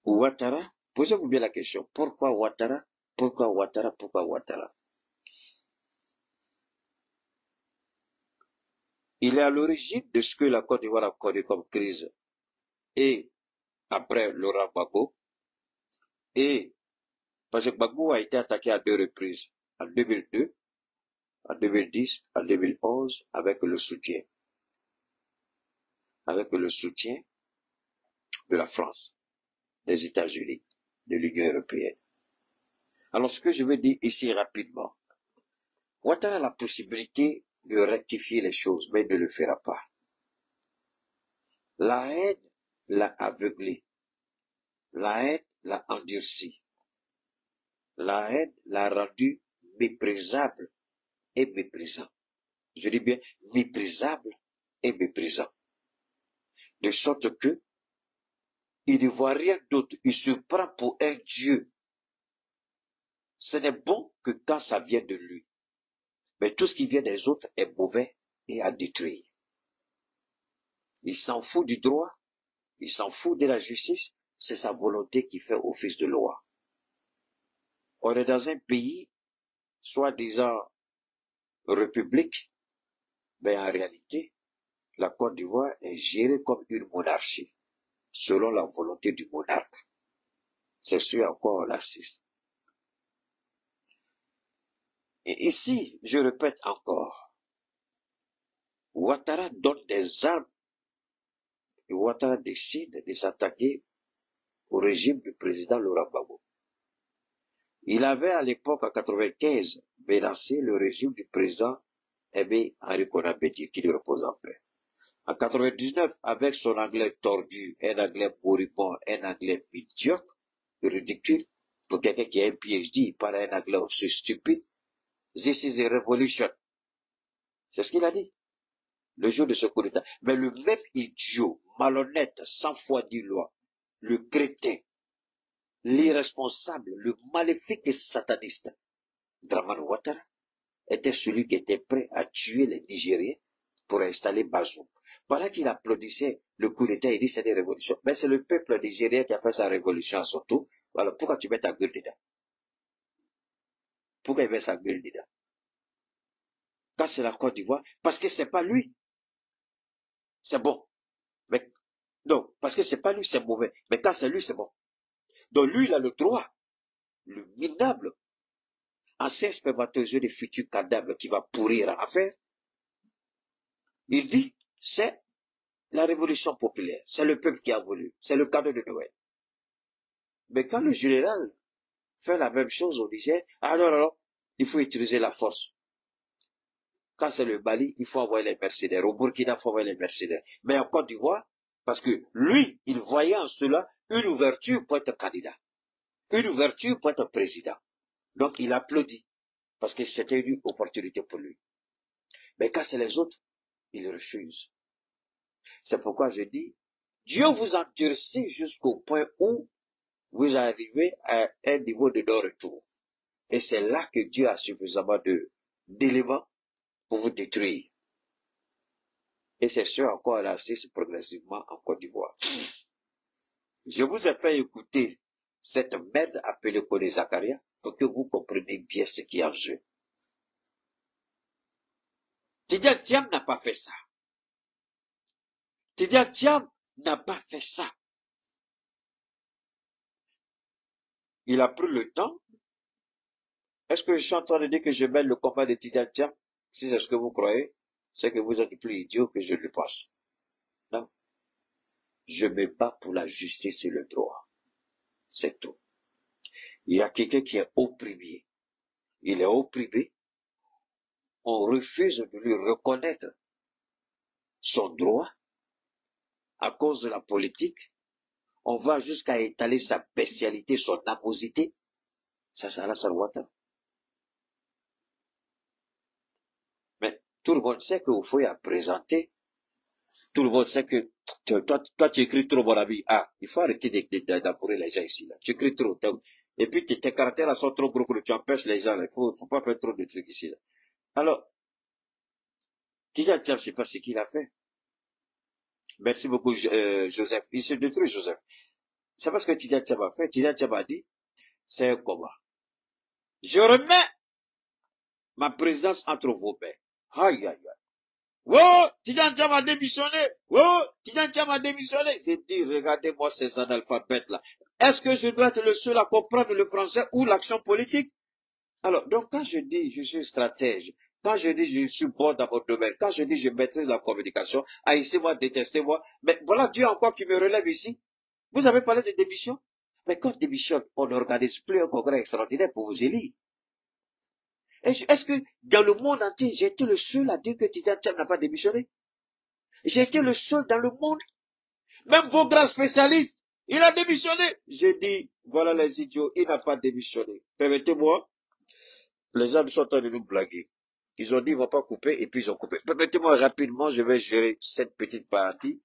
Ouattara, posez-vous bien la question. Pourquoi Ouattara? Pourquoi Ouattara? Pourquoi Ouattara? Il est à l'origine de ce que la Côte d'Ivoire a connu comme crise. Et après Laurent Gbagbo, et parce que Gbagbo a été attaqué à 2 reprises, en 2002, en 2010, en 2011, avec le soutien de la France, des États-Unis, de l'Union européenne. Alors ce que je veux dire ici rapidement, Ouattara a la possibilité de rectifier les choses, mais il ne le fera pas. La haine l'a aveuglé. La haine l'a endurci. La haine l'a rendu méprisable et méprisant. Je dis bien méprisable et méprisant. De sorte que il ne voit rien d'autre. Il se prend pour un dieu. Ce n'est bon que quand ça vient de lui. Mais tout ce qui vient des autres est mauvais et à détruire. Il s'en fout du droit. Il s'en fout de la justice. C'est sa volonté qui fait office de loi. On est dans un pays, soi-disant république, mais en réalité, la Côte d'Ivoire est gérée comme une monarchie, selon la volonté du monarque. C'est ce à quoi on assiste. Et ici, je répète encore, Ouattara donne des armes et Ouattara décide de s'attaquer au régime du président Laurent Gbagbo. Il avait à l'époque, en 1995, menacé le régime du président Aimé Henri Konan Bédié, qui lui repose en paix. En 1999, avec son anglais tordu, un anglais moribond, un anglais médiocre, ridicule, pour quelqu'un qui a un PhD, il parle un anglais aussi stupide, this is a revolution. C'est ce qu'il a dit, le jour de ce coup d'État. Mais le même idiot, malhonnête, sans foi ni loi, le crétin, l'irresponsable, le maléfique et sataniste, Dramane Ouattara, était celui qui était prêt à tuer les Nigériens pour installer Bazoum. Pendant qu'il applaudissait le coup d'État, il dit c'est des révolutions. Mais c'est le peuple nigérien qui a fait sa révolution à son tour. Alors pourquoi tu mets ta gueule dedans? Pourquoi il met sa gueule dedans? Quand c'est la Côte d'Ivoire, parce que c'est pas lui. C'est bon. Mais non, parce que c'est pas lui, c'est mauvais. Mais quand c'est lui, c'est bon. Donc lui, il a le droit, le minable, ancien spermatozoïde des futurs cadavres qui va pourrir à faire. Il dit, c'est la révolution populaire. C'est le peuple qui a voulu. C'est le cadeau de Noël. Mais quand le général fait la même chose au Niger, alors, il faut utiliser la force. Quand c'est le Mali, il faut envoyer les mercenaires. Au Burkina, il faut envoyer les mercenaires. Mais en Côte d'Ivoire, parce que lui, il voyait en cela une ouverture pour être candidat. Une ouverture pour être président. Donc, il applaudit. Parce que c'était une opportunité pour lui. Mais quand c'est les autres, il refuse. C'est pourquoi je dis, Dieu vous endurcit jusqu'au point où vous arrivez à un niveau de non-retour. Et c'est là que Dieu a suffisamment d'éléments pour vous détruire. Et c'est ce à quoi on assiste progressivement en Côte d'Ivoire. Je vous ai fait écouter cette merde appelée Kone Zakaria pour que vous compreniez bien ce qui est en jeu. Tidjane Thiam n'a pas fait ça. Tidjane Thiam n'a pas fait ça. Il a pris le temps. Est-ce que je suis en train de dire que je mène le combat de Tidjane Thiam? Si c'est ce que vous croyez, c'est que vous êtes plus idiot que je le pense. Non. Je me bats pour la justice et le droit. C'est tout. Il y a quelqu'un qui est opprimé. Il est opprimé. On refuse de lui reconnaître son droit à cause de la politique. On va jusqu'à étaler sa bestialité, son amosité. Ça, c'est Alassane Ouattara. Mais tout le monde sait qu'il faut y présenter. Tout le monde sait que toi, tu écris trop, mon ami. Ah, il faut arrêter d'appuyer les gens ici. Là. Tu écris trop. Et puis, tes caractères là sont trop gros que tu empêches les gens. Là. Il faut pas faire trop de trucs ici. Là. Alors, Tidjane Thiam, c'est pas ce qu'il a fait. Merci beaucoup, Joseph. Il se détruit, Joseph. C'est parce que Tidjane Thiam a fait. Tidjane Thiam a dit, c'est un combat. Je remets ma présidence entre vos mains. Aïe, aïe, aïe. Oh, Tidjane Thiam a démissionné. Oh, Tidjane Thiam a démissionné. J'ai dit, regardez-moi ces analphabètes-là. Est-ce que je dois être le seul à comprendre le français ou l'action politique? Alors, donc, quand je dis je suis stratège, quand je dis je suis bon dans mon domaine, quand je dis je maîtrise la communication, haïssez-moi, détestez-moi, mais voilà Dieu encore qui me relève ici. Vous avez parlé de démission? Mais quand démissionne, on n'organise plus un congrès extraordinaire pour vous élire. Est-ce que dans le monde entier, j'ai été le seul à dire que Tidjane Thiam n'a pas démissionné? J'ai été le seul dans le monde. Même vos grands spécialistes, il a démissionné. J'ai dit, voilà les idiots, il n'a pas démissionné. Permettez-moi, les gens sont en train de nous blaguer. Ils ont dit, ils vont pas couper, et puis ils ont coupé. Permettez-moi rapidement, je vais gérer cette petite partie,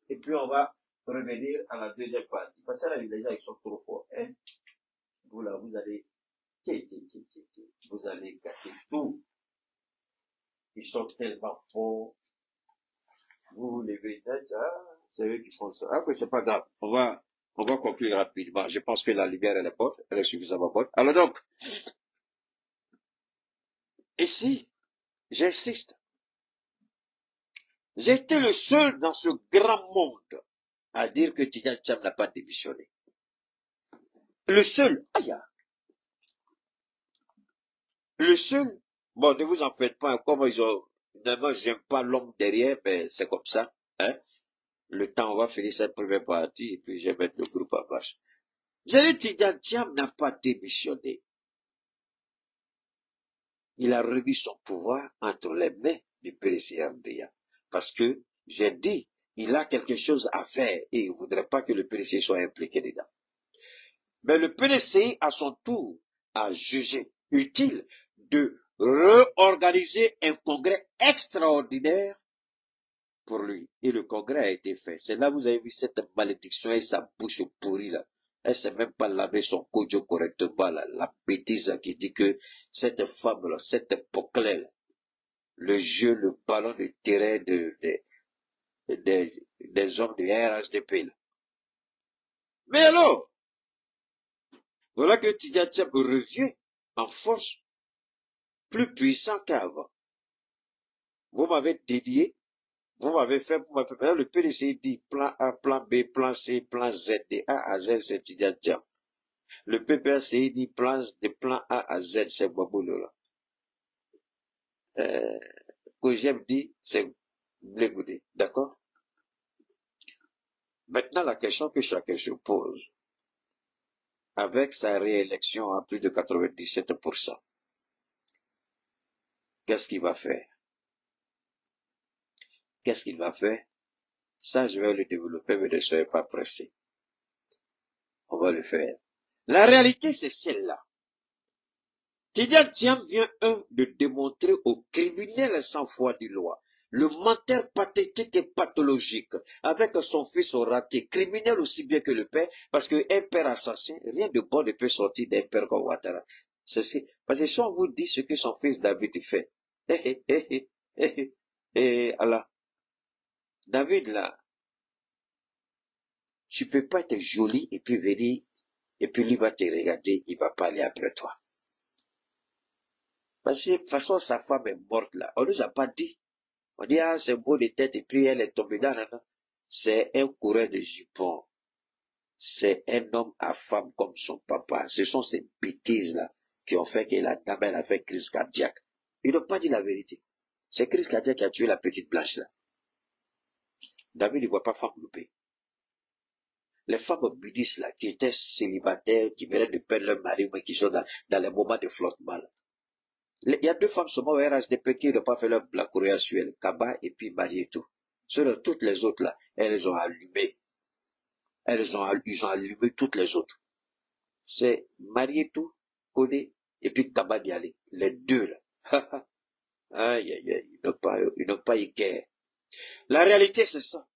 et puis on va revenir à la deuxième partie. Parce que là, les gens, ils sont trop forts. Hein? Vous là, vous allez, vous allez gâter tout. Ils sont tellement forts. Vous les vedettes, c'est eux qui font ça. Ah, mais c'est pas grave. On va conclure rapidement. Je pense que la lumière, elle est bonne. Elle est suffisamment bonne. Alors donc, ici, j'insiste. J'ai été le seul dans ce grand monde à dire que Tidjane Thiam n'a pas démissionné. Le seul. Aïe. Le seul. Bon, ne vous en faites pas. Comme ils ont, finalement, j'aime pas l'homme derrière, mais c'est comme ça, hein. Le temps, on va finir cette première partie, et puis je vais mettre le groupe en marche. J'ai dit, Tidjane Thiam n'a pas démissionné. Il a remis son pouvoir entre les mains du PDC RDA. Parce que, j'ai dit, il a quelque chose à faire et il ne voudrait pas que le PDC soit impliqué dedans. Mais le PDC, à son tour, a jugé utile de réorganiser un congrès extraordinaire pour lui. Et le congrès a été fait. C'est là que vous avez vu cette malédiction et sa bouche pourrie là. Elle ne sait même pas laver son kojo correctement là. La bêtise qui dit que cette femme là, cette Poclel, le jeu, le ballon de terrain des hommes de RHDP là. Mais alors, voilà que Tidjane Thiam revient en force, plus puissant qu'avant. Vous m'avez dédié, vous m'avez fait. Maintenant le PDC dit plan A, plan B, plan C, plan Z, de A à Z, c'est Tidjane Thiam. Le PPRCI dit plan A à Z, c'est Baboulo là. Que j'aime dit, c'est Blegoudé, d'accord? Maintenant la question que chacun se pose, avec sa réélection à plus de 97%, qu'est-ce qu'il va faire? Qu'est-ce qu'il va faire? Ça, je vais le développer, mais ne soyez pas pressés. On va le faire. La réalité, c'est celle-là. Tidjane Thiam vient, de démontrer aux criminels sans foi du loi, le menteur pathétique et pathologique, avec son fils au raté, criminel aussi bien que le père, parce qu'un père assassin, rien de bon ne peut sortir d'un père comme Ouattara. Parce que si on vous dit ce que son fils David fait, Allah. David, là, tu peux pas être joli et puis venir, et puis lui va te regarder, il va parler après toi. Parce que de toute façon, sa femme est morte là. On nous a pas dit. On dit, ah, c'est beau de tête, et puis elle est tombée dans la. C'est un coureur de jupons. C'est un homme à femme comme son papa. Ce sont ces bêtises là qui ont fait que la dame, elle a fait crise cardiaque. Ils n'ont pas dit la vérité. C'est crise cardiaque qui a tué la petite Blanche là. David ne voit pas femme loupée. Les femmes bouddhistes là, qui étaient célibataires, qui venaient de perdre leur mari, mais qui sont dans les moments de flottement là. Il y a deux femmes seulement au RHDP qui n'ont pas fait leur la Corée actuelle, Kaba et puis Marietou. Sur toutes les autres là, elles ont allumé. Ils ont allumé toutes les autres. C'est Marietou, Kodé, et puis Kaba Dialé. Les deux là. Aïe, aïe, aïe, ils n'ont pas eu guerre. La réalité, c'est ça.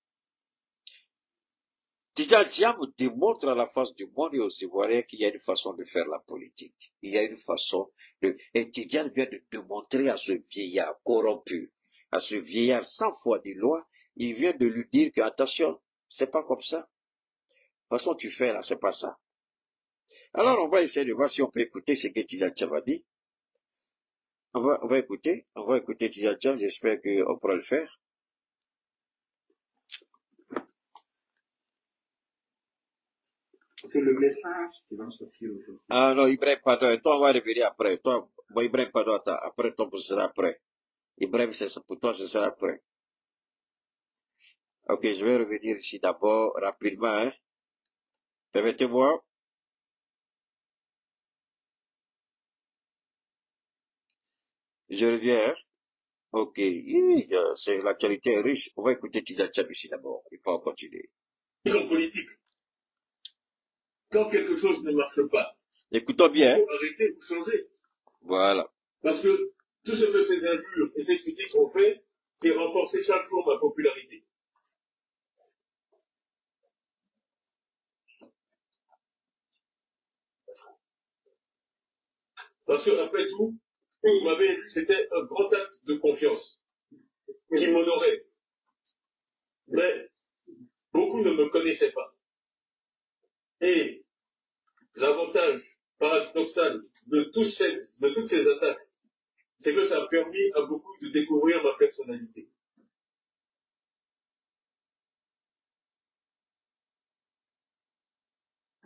Tidjane Thiam démontre à la face du monde et aux Ivoiriens qu'il y a une façon de faire la politique. Il y a une façon de... Et Tidjane vient de démontrer à ce vieillard corrompu, à ce vieillard sans foi des lois, il vient de lui dire que, attention, c'est pas comme ça. façon tu fais là, c'est pas ça. Alors on va essayer de voir si on peut écouter ce que Tidjane Thiam a dit. On va écouter Tidjane Thiam, j'espère qu'on pourra le faire. C'est le message qui va sortir aujourd'hui. Ah non, Ibrahim, pardon, toi on va revenir après. Toi, bon, Ibrahim, pardon, attends, après toi, ce sera après. Ibrahim, pour toi, ce sera après. Ok, je vais revenir ici d'abord, rapidement, hein. Permettez-moi. Je reviens, hein. Ok, c'est l'actualité est riche. On va écouter Tidjane Thiam ici d'abord, et pas continuer. En politique, quand quelque chose ne marche pas, Écoutons bien. il faut arrêter ou changer. Voilà. Parce que tout ce que ces injures et ces critiques ont fait, c'est renforcer chaque jour ma popularité. Parce que, après tout, vous m'avez élu, c'était un grand acte de confiance qui m'honorait. Mais beaucoup ne me connaissaient pas. Et l'avantage paradoxal de toutes ces attaques, c'est que ça a permis à beaucoup de découvrir ma personnalité.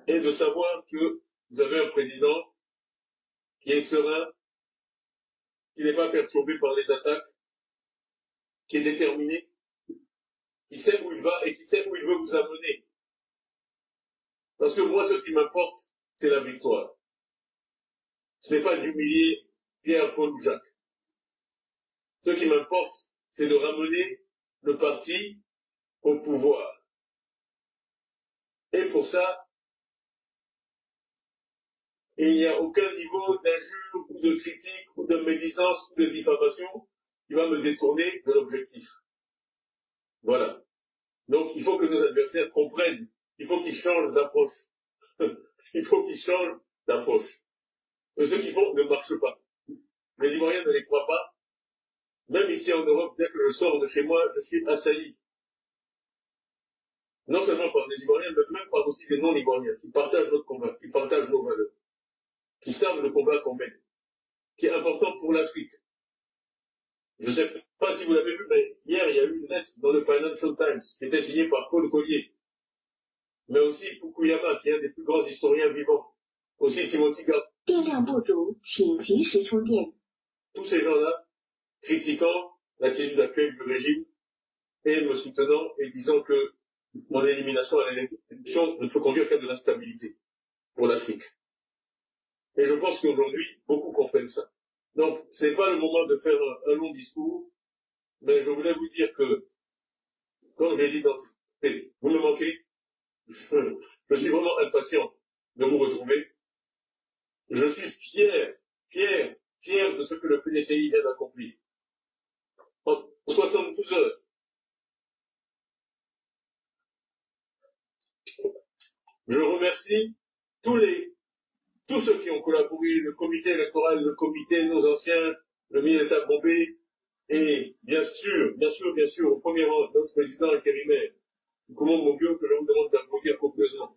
Et de savoir que vous avez un président qui est serein, qui n'est pas perturbé par les attaques, qui est déterminé, qui sait où il va et qui sait où il veut vous amener. Parce que moi, ce qui m'importe, c'est la victoire. Ce n'est pas d'humilier Pierre, Paul ou Jacques. Ce qui m'importe, c'est de ramener le parti au pouvoir. Et pour ça, il n'y a aucun niveau d'injure ou de critique ou de médisance ou de diffamation qui va me détourner de l'objectif. Voilà. Donc, il faut que nos adversaires comprennent. Il faut qu'ils changent d'approche. Il faut qu'ils changent d'approche. Ce qu'ils font ne marche pas. Les Ivoiriens ne les croient pas. Même ici en Europe, dès que je sors de chez moi, je suis assailli. Non seulement par des Ivoiriens, mais même par aussi des non-Ivoiriens qui partagent notre combat, qui partagent nos valeurs, qui savent le combat qu'on mène, qui est important pour l'Afrique. Je ne sais pas si vous l'avez vu, mais hier, il y a eu une lettre dans le Financial Times qui était signée par Paul Collier, mais aussi Fukuyama, qui est un des plus grands historiens vivants, aussi Timothy Garth. Tous ces gens-là critiquant l'attitude d'accueil du régime et me soutenant et disant que mon élimination à l'élection ne peut conduire qu'à de l'instabilité pour l'Afrique. Et je pense qu'aujourd'hui, beaucoup comprennent ça. Donc, ce n'est pas le moment de faire un long discours, mais je voulais vous dire que, comme j'ai dit d'entrée, vous me manquez, je suis vraiment impatient de vous retrouver. Je suis fier de ce que le PDCI vient d'accomplir. En 72 heures. Je remercie tous ceux qui ont collaboré, le comité électoral, le comité, nos anciens, le ministre d'État Bombay, et bien sûr, au premier rang, notre président intérimaire, Nkomo Mobio, que je vous demande d'applaudir copieusement.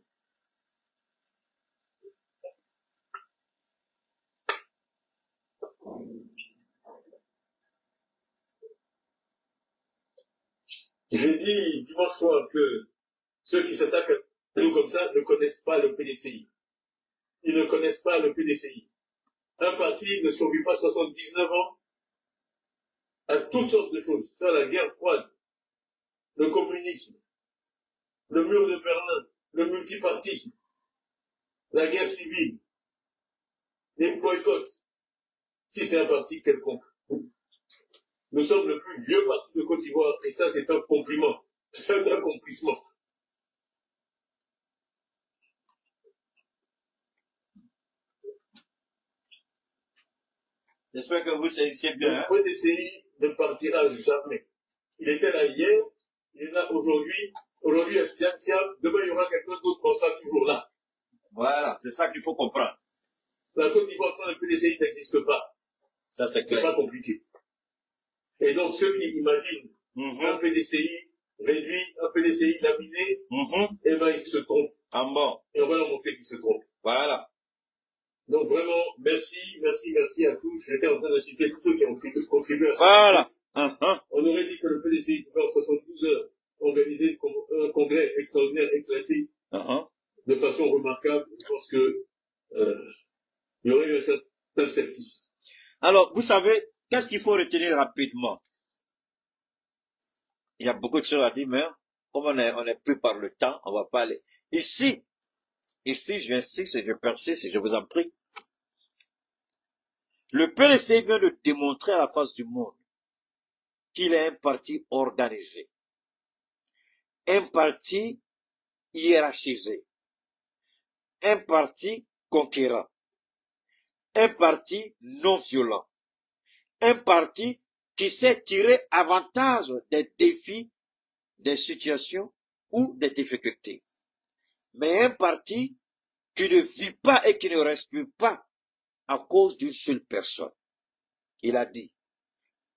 J'ai dit dimanche soir que ceux qui s'attaquent à nous comme ça ne connaissent pas le PDCI. Ils ne connaissent pas le PDCI. Un parti ne survit pas 79 ans à toutes sortes de choses. Ça, la guerre froide, le communisme, le mur de Berlin, le multipartisme, la guerre civile, les boycotts. Si c'est un parti quelconque. Nous sommes le plus vieux parti de Côte d'Ivoire, et ça, c'est un compliment. C'est un accomplissement. J'espère que vous saisissez bien. Le PDCI ne partira jamais. Il était là hier, il est là aujourd'hui. Aujourd'hui, il y a Tidjane Thiam, demain, il y aura quelqu'un d'autre, on sera toujours là. Voilà, c'est ça qu'il faut comprendre. La Côte d'Ivoire sans le PDCI n'existe pas. Ça, c'est clair. C'est pas compliqué. Et donc, ceux qui imaginent un PDCI réduit, un PDCI laminé, eh ben, ils se trompent. Ah bon. Et on va leur montrer qu'ils se trompent. Voilà. Donc vraiment, merci à tous. J'étais en train de citer tous ceux qui ont contribué à ça. Voilà. On aurait dit que le PDCI pouvait en 72 heures organiser un congrès extraordinaire éclaté de façon remarquable. Je pense que il y aurait eu un certain scepticisme. Alors, vous savez, qu'est-ce qu'il faut retenir rapidement? Il y a beaucoup de choses à dire, mais comme on est pris par le temps, on va pas aller. Ici, j'insiste et je persiste et je vous en prie. Le PDC vient de démontrer à la face du monde qu'il est un parti organisé, un parti hiérarchisé, un parti conquérant, un parti non violent, un parti qui sait tirer avantage des défis, des situations ou des difficultés. Mais un parti qui ne vit pas et qui ne respire pas à cause d'une seule personne. Il a dit,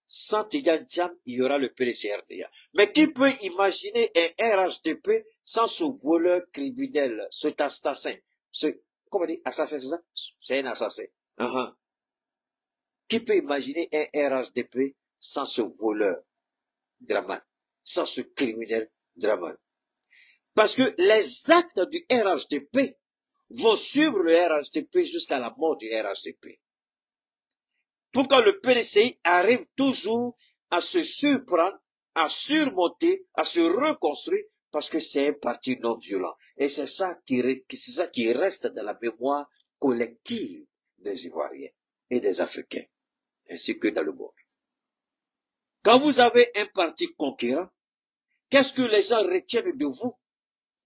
sans Tidjane Thiam, il y aura le PDC-RDA. Mais qui peut imaginer un RHDP sans ce voleur criminel, cet assassin, comment on dit, assassin, c'est ça? C'est un assassin. Qui peut imaginer un RHDP sans ce voleur Draman, sans ce criminel Draman? Parce que les actes du RHDP vont suivre le RHDP jusqu'à la mort du RHDP. Pourquoi le PDCI arrive toujours à se surprendre, à surmonter, à se reconstruire, parce que c'est un parti non violent. Et c'est ça qui reste dans la mémoire collective des Ivoiriens et des Africains, ainsi que dans le monde. Quand vous avez un parti conquérant, qu'est-ce que les gens retiennent de vous?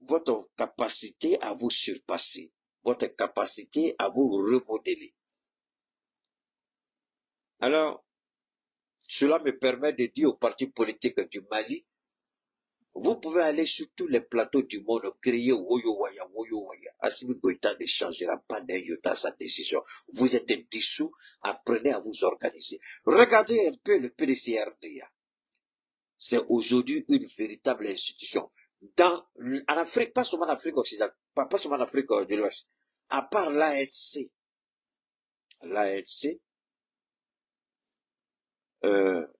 Votre capacité à vous surpasser, votre capacité à vous remodeler. Alors, cela me permet de dire aux partis politiques du Mali, vous pouvez aller sur tous les plateaux du monde, crier Woyo Waya, Woyo Waya. Assimi Goïta ne changera pas d'un iota sa décision. Vous êtes dissous, apprenez à vous organiser. Regardez un peu le PDC-RDA. C'est aujourd'hui une véritable institution. En Afrique, pas seulement en Afrique occidentale, pas seulement en Afrique de l'Ouest, à part l'ANC,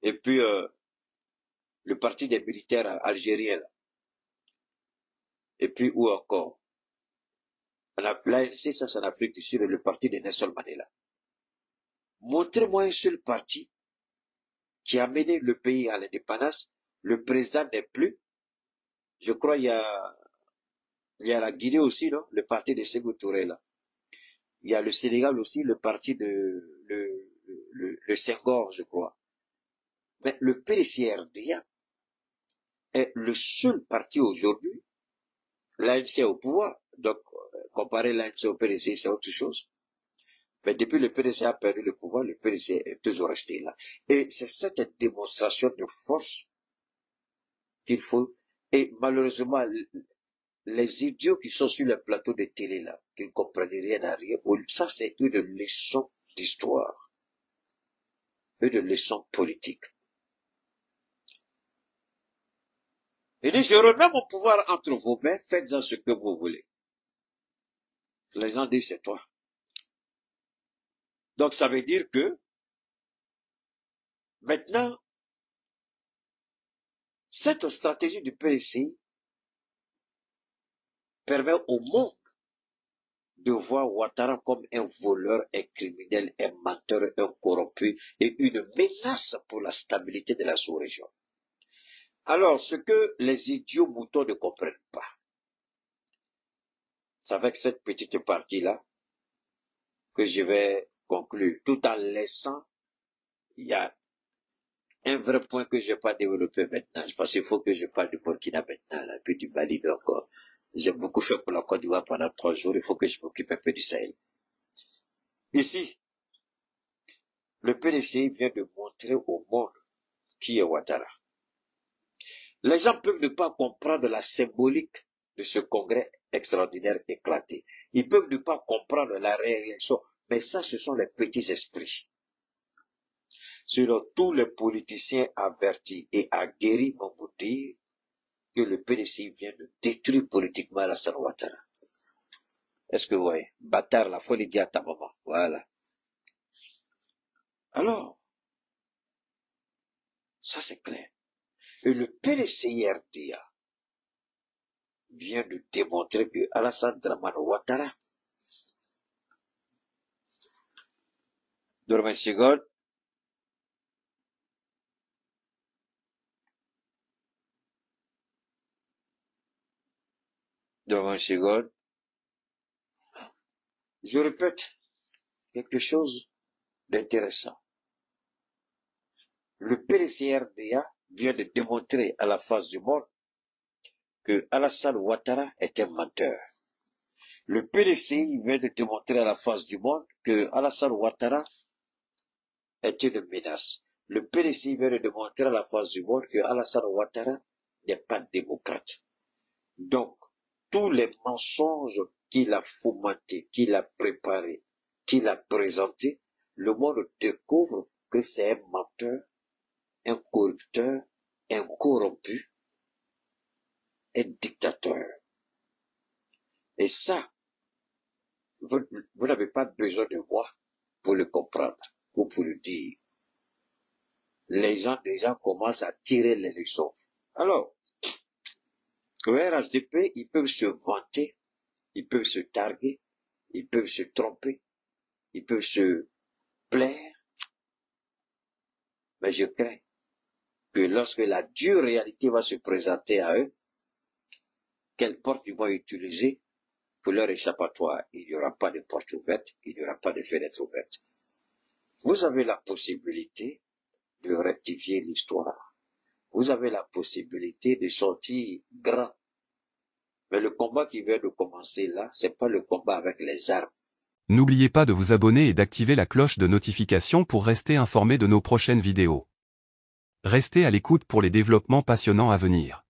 et puis le parti des militaires algériens, là. Et puis où encore? L'ANC, ça c'est en Afrique du Sud, et le parti de Nelson Mandela. Montrez-moi un seul parti qui a mené le pays à l'indépendance. Le président n'est plus. Je crois il y a la Guinée aussi, non? Le parti de Sékou Touré, là. Il y a le Sénégal aussi, le parti de le Senghor, je crois. Mais le PDC-RDA est le seul parti aujourd'hui. L'ANC est au pouvoir. Donc, comparer l'ANC au PDC, c'est autre chose. Mais depuis le PDC a perdu le pouvoir, le PDC est toujours resté là. Et c'est cette démonstration de force qu'il faut. Et malheureusement, les idiots qui sont sur le plateau de télé là, qui ne comprennent rien à rien, ça c'est une leçon d'histoire, une leçon politique. Il dit, je remets mon pouvoir entre vos mains, faites-en ce que vous voulez. Les gens disent, c'est toi. Donc ça veut dire que, maintenant, cette stratégie du PDC permet au monde de voir Ouattara comme un voleur, un criminel, un menteur, un corrompu et une menace pour la stabilité de la sous-région. Alors, ce que les idiots moutons ne comprennent pas, c'est avec cette petite partie-là que je vais conclure, tout en laissant, il y a un vrai point que je n'ai pas développé maintenant, parce qu'il faut que je parle du Burkina maintenant, là, puis du Mali encore. J'ai beaucoup fait pour la Côte d'Ivoire pendant 3 jours, il faut que je m'occupe un peu du Sahel. Ici, le PDC vient de montrer au monde qui est Ouattara. Les gens peuvent ne pas comprendre la symbolique de ce congrès extraordinaire éclaté. Ils peuvent ne pas comprendre la réélection, mais ça, ce sont les petits esprits. Selon tous les politiciens avertis et aguerris vont vous dire que le PDC vient de détruire politiquement Alassane Ouattara. Est-ce que vous voyez? Bâtard, la folie dit à ta maman. Voilà. Alors, ça c'est clair. Et le PDCRDA vient de démontrer que Alassane Dramane Ouattara, Dormez seconde, je répète quelque chose d'intéressant. Le PDCRDA vient de démontrer à la face du monde que Alassane Ouattara est un menteur. Le PDCI vient de démontrer à la face du monde que Alassane Ouattara est une menace. Le PDCI vient de démontrer à la face du monde que Alassane Ouattara n'est pas démocrate. Donc, tous les mensonges qu'il a fomentés, qu'il a préparés, qu'il a présentés, le monde découvre que c'est un menteur, un corrupteur, un corrompu, un dictateur. Et ça, vous n'avez pas besoin de moi pour le comprendre, ou pour le dire. Les gens déjà commencent à tirer les leçons. Alors, au RHDP, ils peuvent se vanter, ils peuvent se targuer, ils peuvent se tromper, ils peuvent se plaire, mais je crains que lorsque la dure réalité va se présenter à eux, quelle porte ils vont utiliser pour leur échappatoire. Il n'y aura pas de porte ouverte, il n'y aura pas de fenêtre ouverte. Vous avez la possibilité de rectifier l'histoire. Vous avez la possibilité de sortir grand. Mais le combat qui vient de commencer là, c'est pas le combat avec les armes. N'oubliez pas de vous abonner et d'activer la cloche de notification pour rester informé de nos prochaines vidéos. Restez à l'écoute pour les développements passionnants à venir.